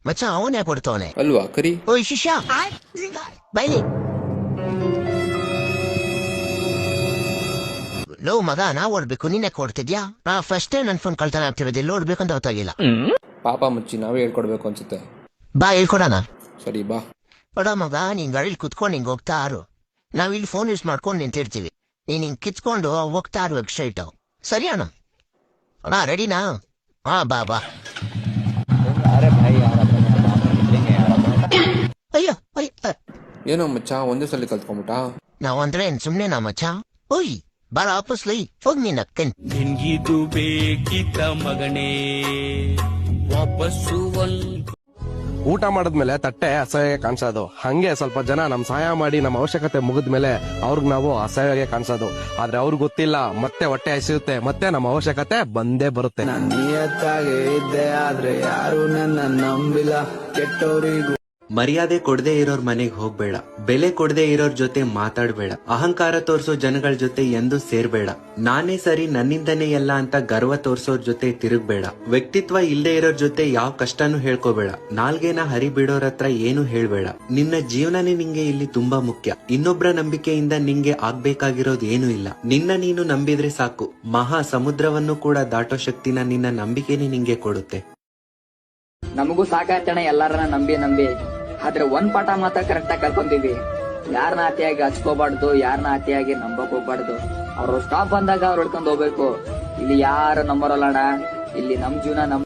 ಮಚ್ಚ ಅವನೇ ಕೊಡ್ತವನೆ ಅಲ್ವಾ ಕರಿ. ಓಯ್ ಶಿಷ್ಯ ಬೈಲಿ ಲೋ ಮಗ ನಾವ್ ಓಡ್ಬೇಕು ನೀನೆ ಕೊಡ್ತಿದ್ಯಾ ನಾ ಫಸ್ಟ್ ಟೈಮ್ ನನ್ ಫೋನ್ ಕಳ್ತನ ಆಗ್ತಿರೋದು ಎಲ್ಲಿ ಓಡ್ಬೇಕಂತ ಗೊತ್ತಾಗಿಲ್ಲ. ಪಾಪ ಮುಚ್ಚಿ ನಾವೇ ಹೇಳ್ಕೊಡ್ಬೇಕು ಅನ್ಸುತ್ತೆ. ಬಾ ಹೇಳ್ಕೊಡೋಣ. ಸರಿ ಬಾ. ನೋಡ ಮಗ ನೀನ್ ಗಾಡಿಲಿ ಕುತ್ಕೊಂಡು ಹಿಂಗ್ ಹೋಗ್ತಾ ಇರು, ನಾವ್ ಇಲ್ಲಿ ಫೋನ್ ಯೂಸ್ ಮಾಡ್ಕೊಂಡು ನಿಂತಿರ್ತೀವಿ, ನೀನ್ ಹಿಂಗ್ ಕಿತ್ಕೊಂಡು ಹೋಗ್ತಾ ಇರು ಸ್ಟ್ರೈಟ್. ಸರಿ ಅಣ್ಣ? ಅಣ್ಣ ರೆಡಿನಾ? ಹಾ ಬಾ ಬಾ. ಅಯ್ಯೋ ಏನೋ ಮಚ್ಚ ಒಂದೇ ಸಲ ಕಲ್ತ್ಕೊಂಬಿಟ್ಟ. ನಾವ್ ಅಂದ್ರೆ ಏನ್ ಸುಮ್ನೆ ನಾ ಮಚ್ಚ? ಓಯ್ ಬಾರ ಆಪಸ್ಲಿ ಹೋಗ್ ನೀನ್ ಅಕ್ಕನ್. ನಿನ್ಗಿದು ಬೇಕಿತ್ತ ಮಗನೇ ವಾಪಸ್ಸು ಊಟ ಮಾಡಿದ್ಮೇಲೆ ತಟ್ಟೆ ಅಸಹ್ಯ ಕಾಣಿಸೋದು, ಹಂಗೆ ಸ್ವಲ್ಪ ಜನ ನಮ್ ಸಹಾಯ ಮಾಡಿ ನಮ್ಮ ಅವಶ್ಯಕತೆ ಮುಗಿದ್ಮೇಲೆ ಅವ್ರಿಗೆ ನಾವು ಅಸಹ್ಯ ಕಾಣಿಸೋದು. ಆದ್ರೆ ಅವ್ರಿಗೆ ಗೊತ್ತಿಲ್ಲ, ಮತ್ತೆ ಹೊಟ್ಟೆ ಹಸಿಯುತ್ತೆ, ಮತ್ತೆ ನಮ್ಮ ಅವಶ್ಯಕತೆ ಬಂದೇ ಬರುತ್ತೆ. ನಿಯತ್ತಾಗೆ ಇದ್ದೆ ಆದ್ರೆ ಯಾರು ನನ್ನ ನಂಬಿಲ್ಲ, ಕೆಟ್ಟವರಿಗೂ ಮರ್ಯಾದೆ ಕೊಡದೆ ಇರೋರ್ ಮನೆಗ್ ಹೋಗ್ಬೇಡ, ಬೆಲೆ ಕೊಡದೆ ಇರೋರ್ ಜೊತೆ ಮಾತಾಡ್ಬೇಡ, ಅಹಂಕಾರ ತೋರ್ಸೋ ಜನಗಳ ಜೊತೆ ಎಂದು ಸೇರ್ಬೇಡ, ನಾನೇ ಸರಿ ನನ್ನಿಂದನೇ ಎಲ್ಲ ಅಂತ ಗರ್ವ ತೋರ್ಸೋರ್ ಜೊತೆ ತಿರುಗ್ಬೇಡ, ವ್ಯಕ್ತಿತ್ವ ಇಲ್ದೇ ಇರೋರ್ ಜೊತೆ ಯಾವ ಕಷ್ಟನೂ ಹೇಳ್ಕೋಬೇಡ, ನಾಲ್ಗೆನ ಹರಿ ಬಿಡೋರ್ ಹತ್ರ ಏನು ಹೇಳ್ಬೇಡ. ನಿನ್ನ ಜೀವನನೇ ನಿಂಗೆ ಇಲ್ಲಿ ತುಂಬಾ ಮುಖ್ಯ. ಇನ್ನೊಬ್ರ ನಂಬಿಕೆಯಿಂದ ನಿಂಗೆ ಆಗ್ಬೇಕಾಗಿರೋದು ಏನೂ ಇಲ್ಲ. ನಿನ್ನ ನೀನು ನಂಬಿದ್ರೆ ಸಾಕು, ಮಹಾ ಸಮುದ್ರವನ್ನು ಕೂಡ ದಾಟೋ ಶಕ್ತಿನ ನಿನ್ನ ನಂಬಿಕೆನೇ ನಿಂಗೆ ಕೊಡುತ್ತೆ. ನಮಗೂ ಸಾಕಾಗ್ತಾನೆ ಎಲ್ಲಾರನ್ನ ನಂಬಿ, ಆದ್ರೆ ಒಂದ್ ಪಾಠ ಮಾತ್ರ ಕರೆಕ್ಟ್ ಆಗಿ ಕಲ್ಕೊಂತೀವಿ. ಯಾರನ್ನ ಅತಿಯಾಗಿ ಹಚ್ಕೋಬಾರ್ದು, ಯಾರನ್ನ ಅತಿಯಾಗಿ ನಂಬಕ್ ಹೋಗ್ಬಾರ್ದು. ಅವ್ರು ಸ್ಟಾಪ್ ಬಂದಾಗ ಅವ್ರು ಹಿಡ್ಕೊಂಡ್ ಹೋಗ್ಬೇಕು. ಇಲ್ಲಿ ಯಾರು ನಂಬರಲ್ಲ ಅಣ್ಣ, ಇಲ್ಲಿ ನಮ್ ಜೀವನ ನಮ್